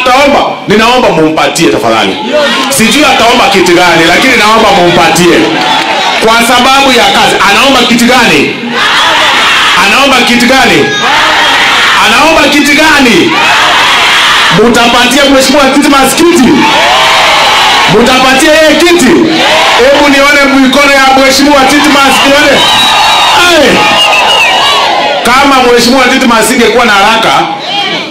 ataomba, ninaomba mumpatie tafadhali. Sijui ataomba kiti gani, lakini naomba mumpatie. Kwa sababu ya kazi. Anaomba kiti gani? Anaomba kiti gani? Anaomba kiti gani? Mutapatia Mheshimiwa Titmas kiti? Mutapatia yeye kiti? Hebu nione mikono ya Mheshimiwa Titmas nione. Kama Mheshimiwa Titmas ingekuwa na haraka,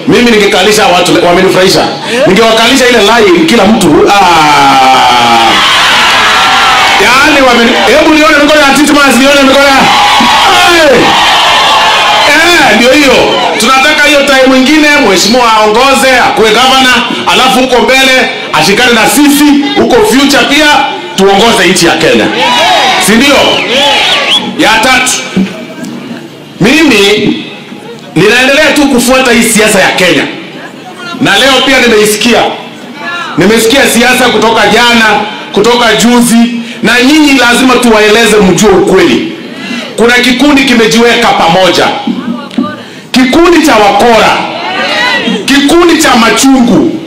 mimi ningekalisha watu wamenifurahisha. Ningewakalisha ile line kila mtu. Yaani hebu nione mikono ya Titmas, nione mikono ya. Ndio hiyo. Tunataka hiyo time mwingine Mheshimiwa aongoze, akuwe governor, alafu huko mbele ashikane na sisi, huko future pia tuongoze nchi ya Kenya. Si ndio? Ya tatu. Mimi ninaendelea tu kufuata hii siasa ya Kenya. Na leo pia nimesikia siasa kutoka jana, kutoka juzi, na nyinyi lazima tuwaeleze mjue ukweli. Kuna kikundi kimejiweka pamoja. Kikundi cha wakora, kikundi cha machungu,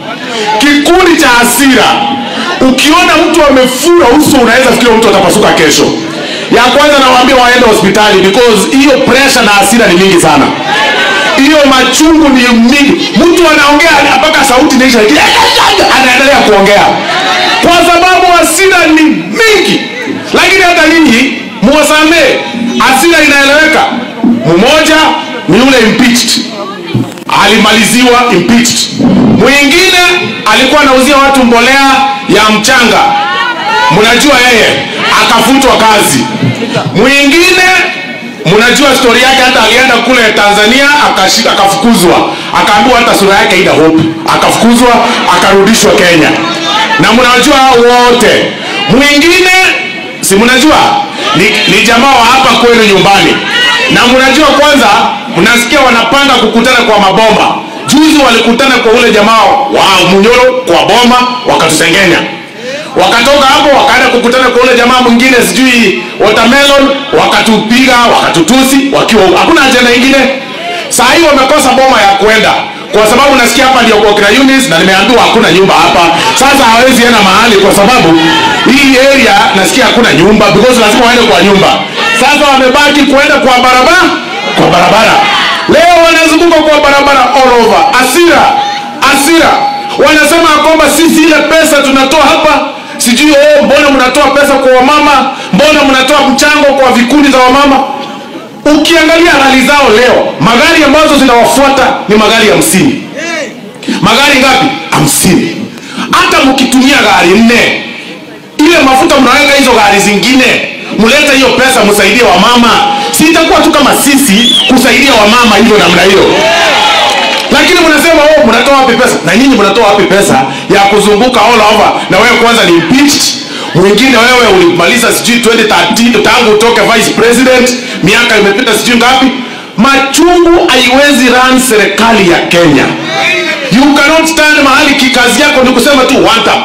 kikundi cha hasira. Ukiona mtu amefura uso unaweza fikiria mtu atapasuka kesho. Ya kwanza nawaambia waende hospitali because hiyo pressure na hasira ni mingi sana. Hiyo machungu ni mingi. Mtu anaongea mpaka sauti inaisha, anaendelea kuongea kwa sababu hasira ni mingi. Lakini hata nyinyi muwasamee, hasira inaeleweka. Mmoja ni yule impeached, alimaliziwa impeached. Mwingine alikuwa anauzia watu mbolea ya mchanga, mnajua yeye akafutwa kazi. Mwingine mnajua story yake, hata alienda kule Tanzania akafukuzwa, akaambiwa hata sura yake haina hope, akafukuzwa akarudishwa Kenya. Na mnajua wote. Mwingine si mnajua ni jamaa wa hapa kwenu nyumbani. Na mnajua kwanza mnasikia wanapanga kukutana kwa mabomba. Juzi walikutana kwa ule jamaa wa Munyoro kwa bomba wakatusengenya. Wakatoka hapo wakaenda kukutana kwa ule jamaa mwingine sijui watermelon, wakatupiga, wakatutusi, wakiwa hakuna ajenda nyingine. Saa hii wamekosa boma ya kwenda. Kwa sababu nasikia hapa ndio kwa kina Eunice na nimeambiwa hakuna nyumba hapa. Sasa hawezi enda mahali kwa sababu hii area nasikia hakuna nyumba because lazima waende kwa nyumba. Sasa wamebaki kuenda kwa barabara. Leo wanazunguka kwa barabara all over. Asira. Wanasema kwamba sisi ile pesa tunatoa hapa, sijui mbona mnatoa pesa kwa wamama, mbona mnatoa mchango kwa vikundi za wamama. Ukiangalia hali zao leo, magari ambazo zinawafuata ni magari 50. Magari ngapi? 50. Hata mkitumia gari 4, ile mafuta mnaweka hizo gari zingine, muleta hiyo pesa msaidie wamama. Si itakuwa tu kama sisi kusaidia wamama hivyo namna hiyo. Lakini mnasema mnatoa wapi pesa? Na nyinyi mnatoa wapi pesa ya kuzunguka all over? Na wewe kwanza ni impeached. Mwingine wewe ulimaliza sijui 2013 tangu utoke vice president, miaka imepita sijui ngapi. Machungu haiwezi run serikali ya Kenya. You cannot stand mahali kikazi yako ni kusema tu one time.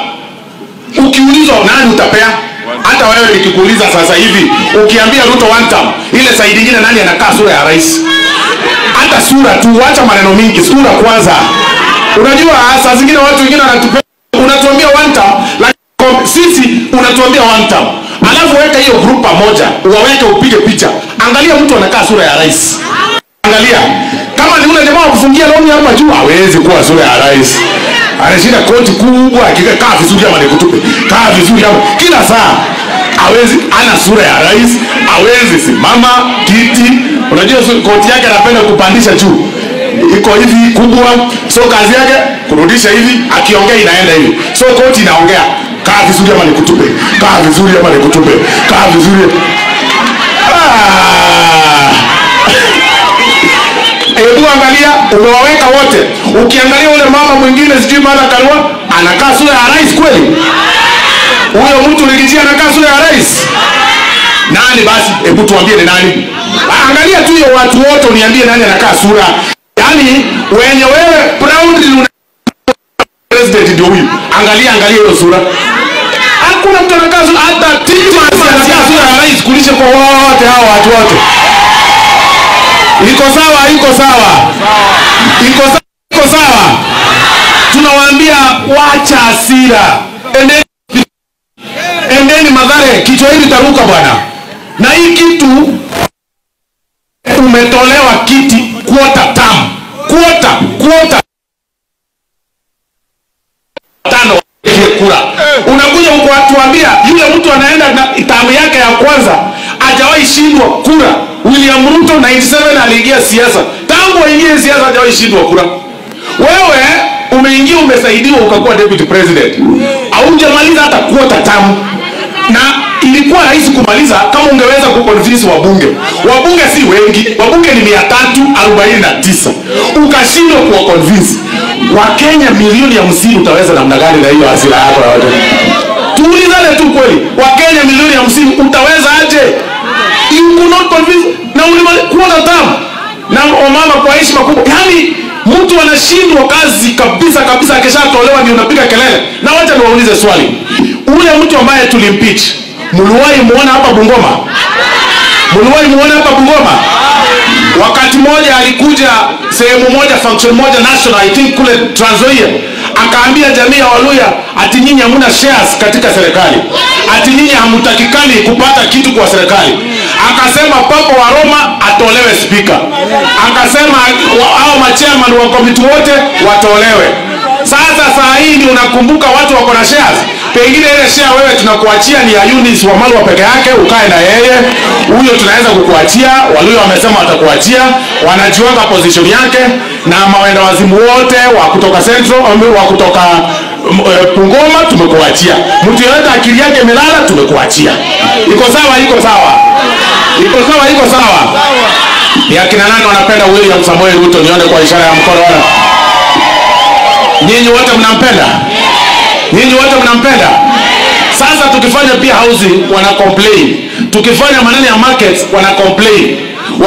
Ukiulizwa nani utapea? Hata wewe nikikuuliza sasa hivi, ukiambia Ruto one time, ile side nyingine nani anakaa sura ya rais? Hata sura tu, acha maneno mingi, sura kwanza. Unajua saa zingine watu wengine wanatupea, unatuambia one time, lakini sisi unatuambia one time. Alafu weka hiyo group pamoja, uwaweke upige picha. Angalia mtu anakaa sura ya rais. Angalia. Kama ni ule jamaa kufungia longi hapa juu, hawezi kuwa sura ya rais. Anashinda koti kubwa, akikaa vizuri ama nikutupe. Kaa vizuri ama kila saa. Hawezi, ana sura ya rais, hawezi simama kiti. Unajua koti yake anapenda kupandisha juu. Iko hivi kubwa, so kazi yake kurudisha hivi, akiongea inaenda hivi. So koti inaongea. Kaa vizuri ama nikutupe. Kaa vizuri ama nikutupe. Kaa vizuri. Hebu angalia, umewaweka wote. Ukiangalia ule mama mwingine sijui Martha Karua, anakaa sura ya rais kweli? Huyo mtu nilijia anakaa sura ya rais? Nani basi? Hebu tuambie ni nani? Angalia tu hiyo watu wote uniambie nani anakaa sura. Yaani wenye wewe proudly una president ndio huyu. Angalia hiyo sura. Hakuna mtu anakaa sura, hata Titmas anakaa sura ya rais kulisha kwa wote hao watu wote. Iko sawa? Iko sawa? Tunawaambia wacha hasira, endeni Mathare, kichwa hili taruka bwana. Na hii kitu umetolewa kiti quarter term, quarter tano kura. Unakuja kutuambia yule mtu anaenda na tamu yake ya kwanza hajawahi shindwa kura. William Ruto 97 aliingia siasa, tangu aingie siasa hajawahi shindwa kura. Wewe umeingia umesaidiwa ukakuwa deputy president, haujamaliza hata quarter term, na ilikuwa rahisi kumaliza kama ungeweza kuconvince wabunge. Wabunge si wengi, wabunge ni 349, ukashindwa kuwaconvince. Wakenya milioni 50 utaweza namna gani na hiyo hasira yako yote? Tuulizane tu kweli, Wakenya milioni 50 utaweza aje? You could not convince. Na ulimaliza tamu na mama kwa heshima kubwa. Yaani mtu anashindwa kazi kabisa akishatolewa ndio unapiga kelele. Na wacha niwaulize swali. Ule mtu ambaye tulimpeach, mliwahi muona hapa Bungoma? Mliwahi muona hapa Bungoma? Wakati mmoja alikuja sehemu moja, function moja national, I think kule Trans Nzoia, akaambia jamii ya Waluya ati nyinyi hamna shares katika serikali, ati nyinyi hamtakikani kupata kitu kwa serikali. Akasema Papa wa Roma atolewe speaker, akasema hao machairman wa committee wote watolewe. Sasa saa hii ndio unakumbuka watu wako na shares. Pengine ile share wewe tunakuachia ni ya Eunice Wamalwa peke yake, ukae na yeye. Huyo tunaweza kukuachia, Waluya wamesema watakuachia, wanajiweka position yake, na mawenda wazimu wote wa kutoka Central, wa kutoka Bungoma tumekuachia. Mtu yote akili yake imelala tumekuachia. Iko sawa, iko sawa. Iko sawa, iko sawa. Ni akina nani wanapenda William Samoei Ruto? Nione kwa ishara ya mkono wala. Nyinyi wote mnampenda? Nyinyi wote mnampenda? Sasa tukifanya pia housing wana complain. Tukifanya maneno ya markets wana complain.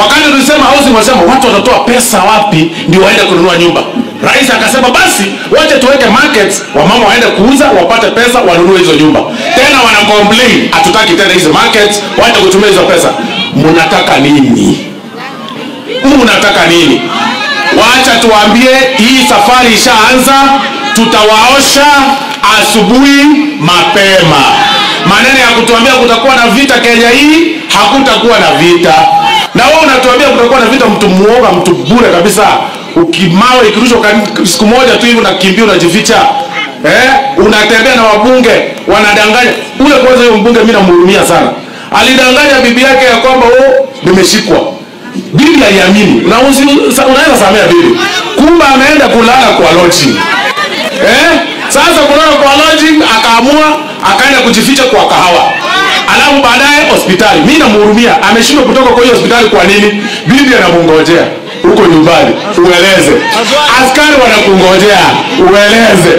Wakati tulisema housing wasema watu watatoa pesa wapi ndio waende kununua nyumba. Rais akasema basi wacha tuweke markets, wamama waende kuuza wapate pesa wanunue hizo nyumba. Tena wana complain, hatutaki tena hizo markets, waende kutumia hizo pesa. Mnataka nini? Mnataka nini? Wacha tuambie hii safari ishaanza, tutawaosha asubuhi mapema. Maneno ya kutuambia kutakuwa na vita Kenya hii, hakutakuwa na vita. Na wewe unatuambia kutakuwa na vita, mtu muoga, mtu bure kabisa. Ukimawe ikirushwa siku moja tu hivi unakimbia unajificha. Unatembea na wabunge wanadanganya. Ule kwanza huyo mbunge mimi namhurumia sana. Alidanganya bibi yake ya kwamba nimeshikwa. Bibi aliamini. Na unaweza samea bibi. Kumbe ameenda kulala kwa lodging. Sasa kulala kwa lodging akaamua akaenda kujificha kwa kahawa. Alafu baadaye hospitali. Mimi namhurumia. Ameshindwa kutoka kwa hiyo hospitali kwa nini? Bibi anamngojea huko nyumbani. Ueleze. Askari wanakungojea. Ueleze.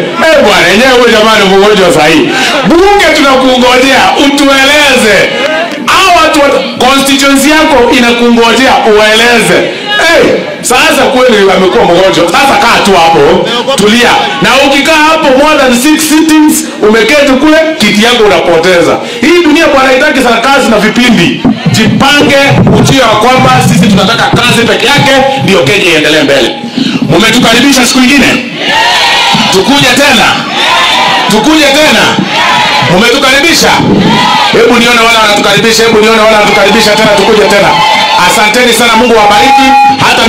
Bwana yenyewe wewe jamani mgonjwa sahihi. Bunge tunakungojea utueleze. Hao watu constituency yako inakungojea ueleze. Sasa kweli amekuwa mgonjwa. Sasa kaa tu hapo, tulia. Na ukikaa hapo more than 6 sittings, umeketi kule, kiti yako unapoteza. Hii dunia bwana haitaki sana kazi na vipindi. Jipange ujue kwamba sisi tunataka kazi peke yake ndio Kenya iendelee mbele. Mmetukaribisha siku nyingine? Tukuje tena. Tukuje tena. Mmetukaribisha? Hebu nione wala wanatukaribisha, hebu nione wala wanatukaribisha tena, tukuje tena. Asanteni sana, Mungu awabariki. Hata